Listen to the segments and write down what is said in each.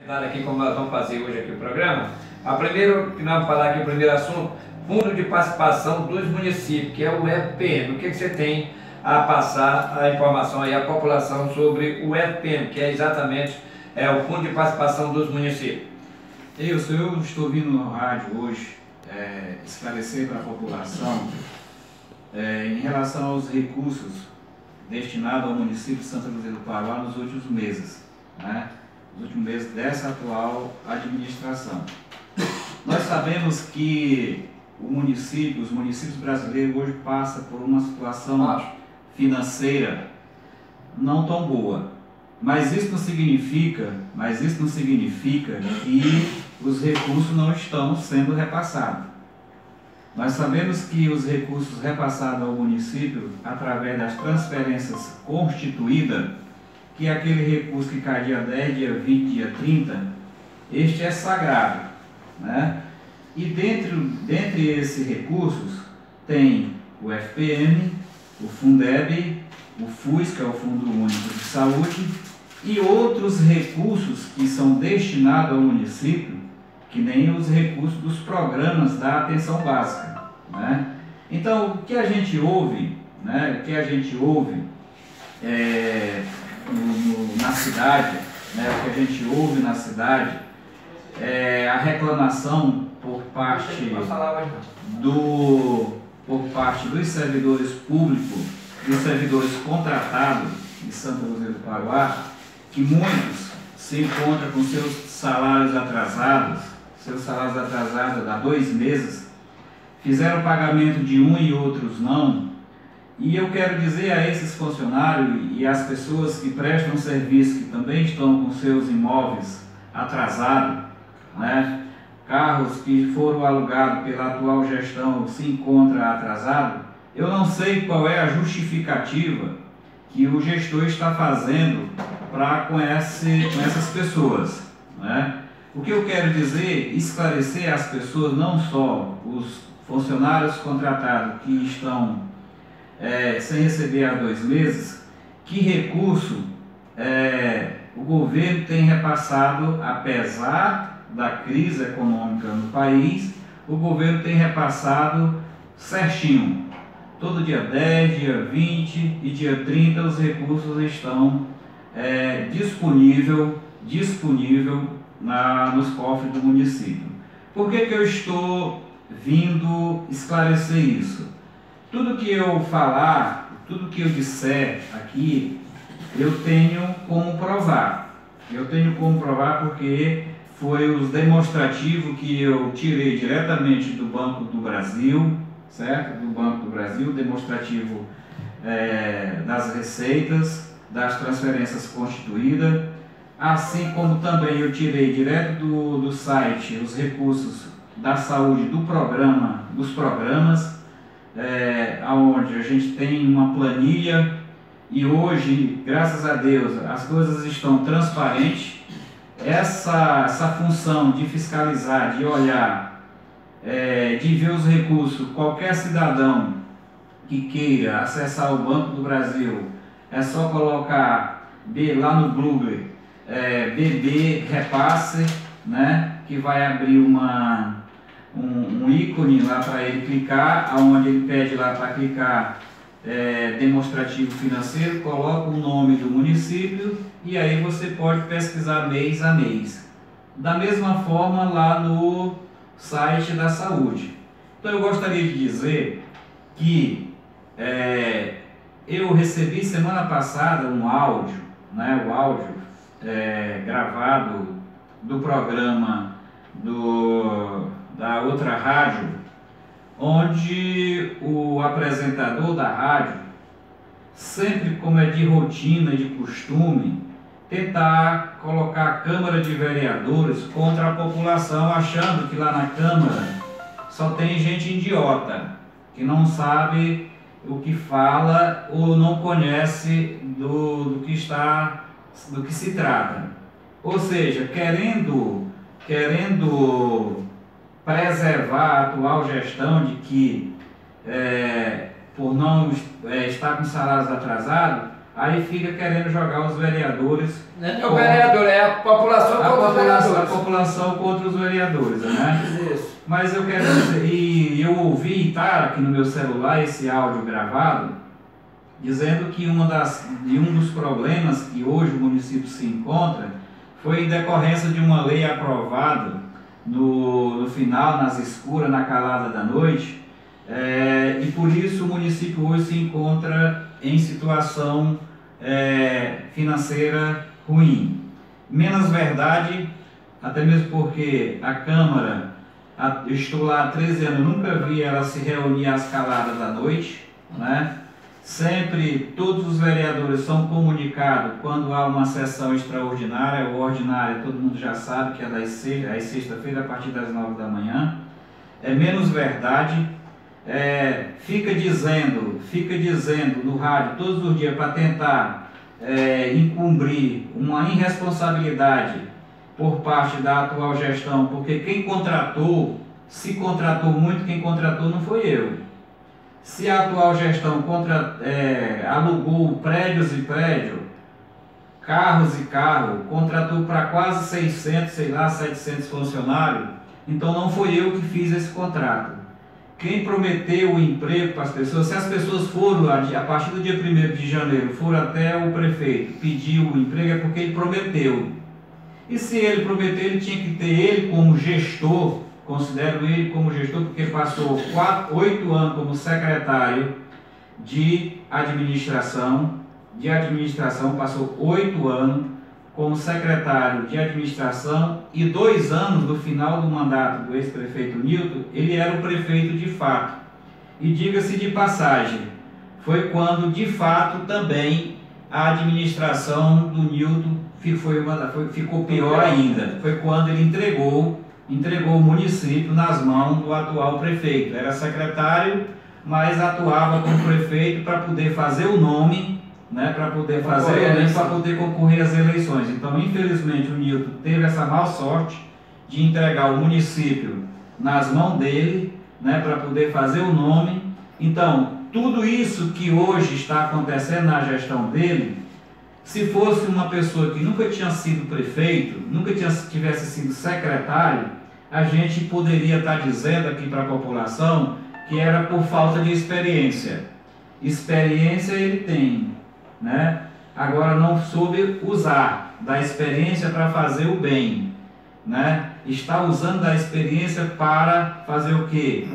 Aqui como nós vamos fazer hoje aqui o programa, que nós vamos falar aqui, o primeiro assunto, Fundo de Participação dos Municípios, que é o FPM. O que você tem a passar a informação aí à população sobre o FPM, que é exatamente o Fundo de Participação dos Municípios? Eu estou vindo no rádio hoje esclarecer para a população em relação aos recursos destinados ao município de Santa Luzia do Pará nos últimos meses, né? Nos últimos meses dessa atual administração. Nós sabemos que os municípios brasileiros hoje passam por uma situação financeira não tão boa, mas isso não significa que os recursos não estão sendo repassados. Nós sabemos que os recursos repassados ao município através das transferências constituídas, que é aquele recurso que cai dia 10, dia 20, dia 30, este é sagrado, né? E dentre esses recursos tem o FPM, o Fundeb, o FUS, que é o Fundo Único de Saúde, e outros recursos que são destinados ao município, que nem os recursos dos programas da atenção básica, né? Então, o que a gente ouve, né? Na cidade, né, o que a gente ouve na cidade é a reclamação por parte dos servidores públicos, dos servidores contratados de Santa Luzia do Pará, que muitos se encontram com seus salários atrasados há 2 meses, fizeram pagamento de um e outros não. E eu quero dizer a esses funcionários e às pessoas que prestam serviço, que também estão com seus imóveis atrasados, né? Carros que foram alugados pela atual gestão se encontram atrasados, eu não sei qual é a justificativa que o gestor está fazendo com essas pessoas, né? O que eu quero dizer, esclarecer às pessoas, não só os funcionários contratados que estão sem receber há 2 meses, que recurso o governo tem repassado, apesar da crise econômica no país, o governo tem repassado certinho. Todo dia 10, dia 20 e dia 30 os recursos estão disponível nos cofres do município. Por que eu estou vindo esclarecer isso? Tudo que eu falar, tudo que eu disser aqui, eu tenho como provar. Porque foi os demonstrativos que eu tirei diretamente do Banco do Brasil, certo? Do Banco do Brasil, demonstrativo das receitas, das transferências constituídas, assim como também eu tirei direto do site os recursos da saúde dos programas, onde a gente tem uma planilha e hoje, graças a Deus, as coisas estão transparentes. Essa função de fiscalizar, de olhar, de ver os recursos, qualquer cidadão que queira acessar o Banco do Brasil, é só colocar lá no Google, BB Repasse, né, que vai abrir um ícone lá para ele clicar, onde ele pede lá para clicar demonstrativo financeiro, coloca o nome do município e aí você pode pesquisar mês a mês. Da mesma forma lá no site da saúde. Então eu gostaria de dizer que eu recebi semana passada um áudio, né, o áudio gravado do programa da outra rádio, onde o apresentador da rádio, sempre como é de rotina, de costume, tentar colocar a Câmara de Vereadores contra a população, achando que lá na Câmara só tem gente idiota, que não sabe o que fala ou não conhece do que se trata. Ou seja, querendo preservar a atual gestão de que, por não estar com salários atrasados, aí fica querendo jogar os vereadores. Não é o vereador, é a população contra os vereadores. A população contra os vereadores, né? Isso. Mas eu quero dizer, e eu ouvi, tá aqui no meu celular, esse áudio gravado, dizendo que um dos problemas que hoje o município se encontra foi em decorrência de uma lei aprovada no final, nas escuras, na calada da noite, e por isso o município hoje se encontra em situação financeira ruim. Menos verdade, até mesmo porque a Câmara, eu estou lá há 13 anos, nunca vi ela se reunir às caladas da noite, né? Sempre todos os vereadores são comunicados quando há uma sessão extraordinária ou ordinária, todo mundo já sabe que é às sexta-feira a partir das 9 da manhã. É menos verdade, fica dizendo no rádio todos os dias para tentar encobrir uma irresponsabilidade por parte da atual gestão, porque quem contratou, se contratou muito, quem contratou não foi eu. Se a atual gestão alugou prédios e prédios, carros e carros, contratou para quase 600, 700 funcionários, então não foi eu que fiz esse contrato. Quem prometeu o emprego para as pessoas, se as pessoas foram, a partir do dia 1º de janeiro, foram até o prefeito pedir o emprego, é porque ele prometeu. E se ele prometeu, ele tinha que ter ele como gestor. Considero ele como gestor porque passou 8 anos como secretário de administração. Passou 8 anos como secretário de administração e 2 anos do final do mandato do ex-prefeito Nilton, ele era o prefeito de fato. E diga-se de passagem, foi quando de fato também a administração do Nilton ficou pior ainda. Foi quando ele entregou o município nas mãos do atual prefeito. Era secretário, mas atuava como prefeito para poder fazer o nome, né, para poder concorrer às eleições. Então, infelizmente, o Nilton teve essa má sorte de entregar o município nas mãos dele, né, para poder fazer o nome. Então, tudo isso que hoje está acontecendo na gestão dele, se fosse uma pessoa que nunca tinha sido prefeito, nunca tivesse sido secretário, a gente poderia estar dizendo aqui para a população que era por falta de experiência. Experiência ele tem, né? Agora não soube usar da experiência para fazer o bem, né? Está usando da experiência para fazer o quê?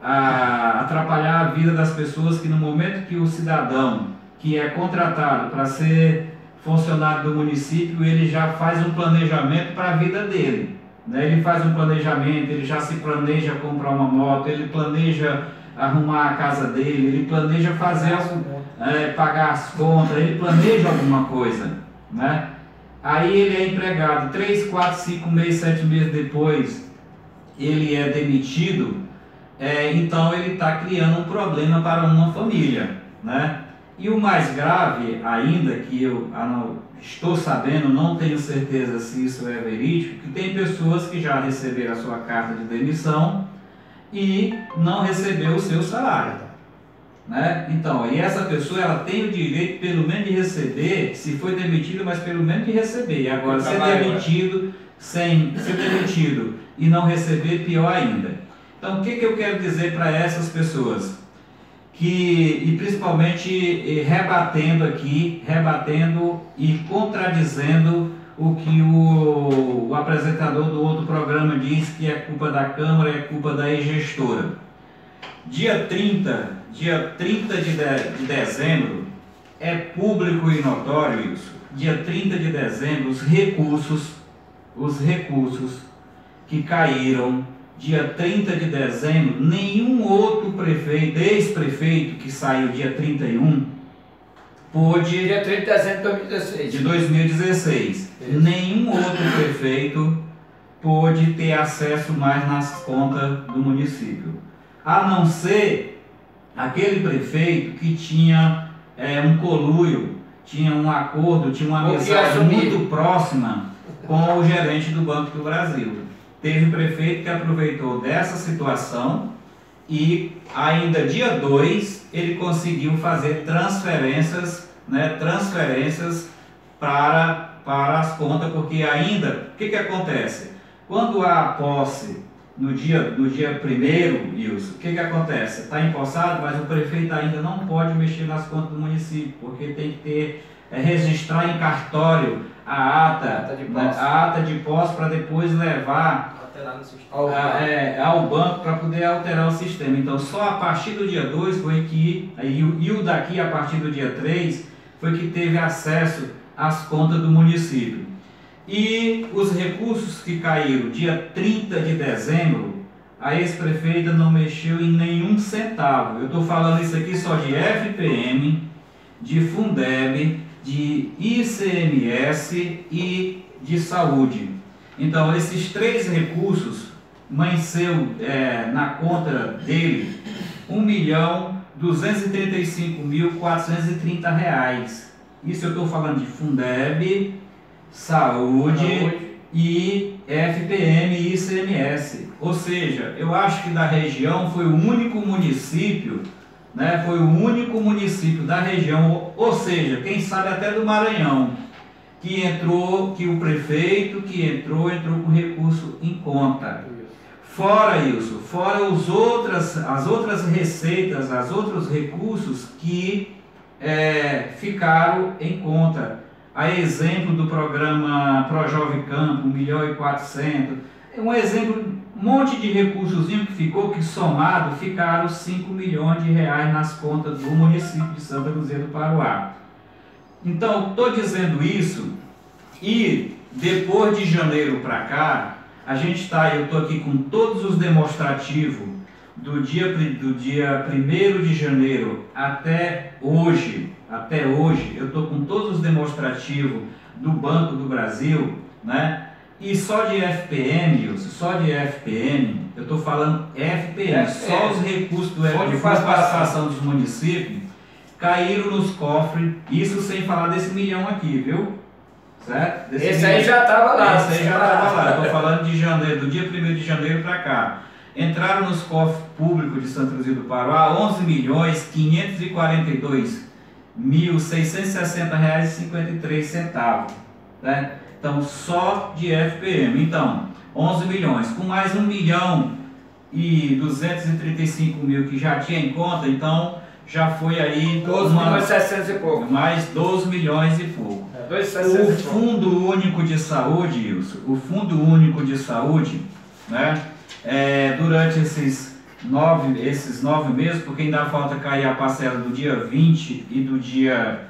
Atrapalhar a vida das pessoas, que no momento que o cidadão que é contratado para ser funcionário do município, ele já faz um planejamento para a vida dele, né? Ele faz um planejamento, ele já se planeja comprar uma moto, ele planeja arrumar a casa dele, ele planeja pagar as contas, ele planeja alguma coisa, né? Aí ele é empregado 3, 4, 5 meses, 7 meses depois, ele é demitido, então ele está criando um problema para uma família, né? E o mais grave ainda, que eu estou sabendo, não tenho certeza se isso é verídico, que tem pessoas que já receberam a sua carta de demissão e não recebeu o seu salário, né? Então, e essa pessoa, ela tem o direito pelo menos de receber, se foi demitido, mas pelo menos de receber. E agora, ser demitido e não receber, pior ainda. Então, o que eu quero dizer para essas pessoas? E principalmente rebatendo e contradizendo o que o apresentador do outro programa diz, que é culpa da Câmara, é culpa da ex-gestora. Dia 30 de dezembro, é público e notório isso, dia 30 de dezembro, os recursos que caíram, dia 30 de dezembro, nenhum outro prefeito, ex-prefeito que saiu dia 31, pôde... Dia 30 de dezembro de 2016. Isso. Nenhum outro prefeito pôde ter acesso mais nas contas do município. A não ser aquele prefeito que tinha um conluio, tinha um acordo, tinha uma amizade muito próxima com o gerente do Banco do Brasil. Teve prefeito que aproveitou dessa situação e ainda dia 2 ele conseguiu fazer transferências, né, para as contas, porque ainda, o que acontece? Quando há posse no dia 1º, Wilson, o que acontece? Está empossado, mas o prefeito ainda não pode mexer nas contas do município, porque tem que ter, registrar em cartório a ata de posse para depois levar ao banco para poder alterar o sistema. Então só a partir do dia 2 foi que, e o daqui a partir do dia 3, foi que teve acesso às contas do município. E os recursos que caíram dia 30 de dezembro, a ex-prefeita não mexeu em nenhum centavo. Eu estou falando isso aqui só de FPM, de Fundeb, de ICMS e de saúde. Então, esses 3 recursos amanheceu na conta dele R$1.235.430. Isso eu estou falando de Fundeb, saúde e FPM e ICMS. Ou seja, eu acho que da região foi o único município, né, foi o único município da região, ou seja, quem sabe até do Maranhão, que o prefeito que entrou com recurso em conta. Fora isso, fora as outras receitas, os outros recursos que ficaram em conta. A exemplo do programa ProJovem Campo, 1.400.000, um exemplo, um monte de recursos que ficou, que somado ficaram 5 milhões de reais nas contas do município de Santa Luzia do Paruá. Então, estou dizendo isso, e depois de janeiro para cá, eu estou aqui com todos os demonstrativos do dia 1º de janeiro até hoje, eu estou com todos os demonstrativos do Banco do Brasil, né? E só de FPM, eu estou falando FPM, só os recursos do FPM, de participação dos municípios, caíram nos cofres, isso sem falar desse milhão aqui, viu? Certo? Esse aí já estava lá. Estou falando de janeiro, do dia 1º de janeiro para cá. Entraram nos cofres públicos de Santa Luzia do Paruá R$11.542.660,53, né? Então, só de FPM. Então, 11 milhões, com mais 1.235.000 que já tinha em conta, então já foi aí 12.600.000 e pouco. Mais 12 milhões e pouco. O Fundo Único de Saúde, Wilson, o Fundo Único de Saúde, né, durante esses 9 meses, porque ainda falta cair a parcela do dia 20 e do dia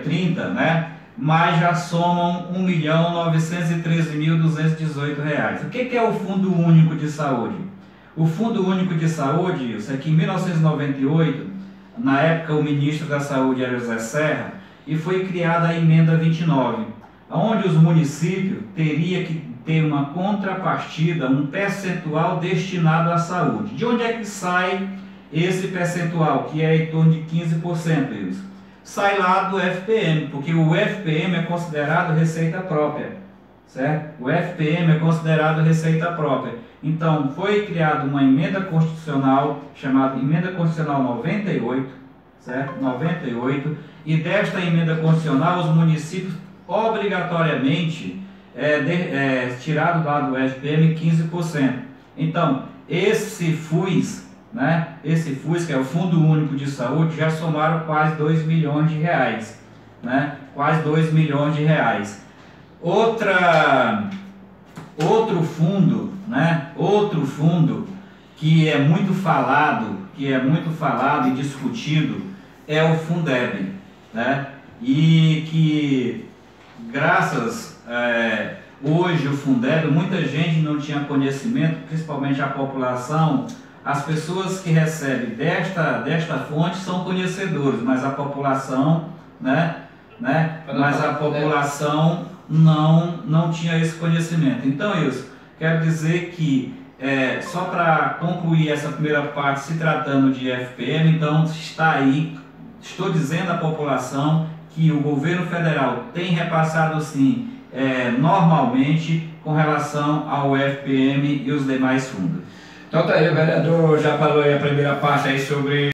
30, né, mas já somam R$1.913.218. O que é o Fundo Único de Saúde? O Fundo Único de Saúde, Wilson, é que em 1998, na época o ministro da Saúde era José Serra, e foi criada a emenda 29, onde os municípios teriam que ter uma contrapartida, um percentual destinado à saúde. De onde é que sai esse percentual, que é em torno de 15%? Isso sai lá do FPM, porque o FPM é considerado receita própria, certo? O FPM é considerado receita própria. Então, foi criada uma emenda constitucional, chamada Emenda Constitucional 98, certo? 98, e desta emenda constitucional, os municípios obrigatoriamente tiraram lá do FPM 15%. Então, esse FUS, né? Esse FUS, que é o Fundo Único de Saúde, já somaram quase 2 milhões de reais, né? Quase 2 milhões de reais. Outro fundo, né? Outro fundo que é muito falado e discutido é o Fundeb, né? E que graças hoje o Fundeb, muita gente não tinha conhecimento, principalmente a população. As pessoas que recebem desta fonte são conhecedores, mas a população, mas a população não tinha esse conhecimento. Então, isso quero dizer que só para concluir essa primeira parte, se tratando de FPM, então está aí, estou dizendo à população que o governo federal tem repassado sim normalmente com relação ao FPM e os demais fundos. Então tá aí, o vereador já falou aí a primeira parte aí sobre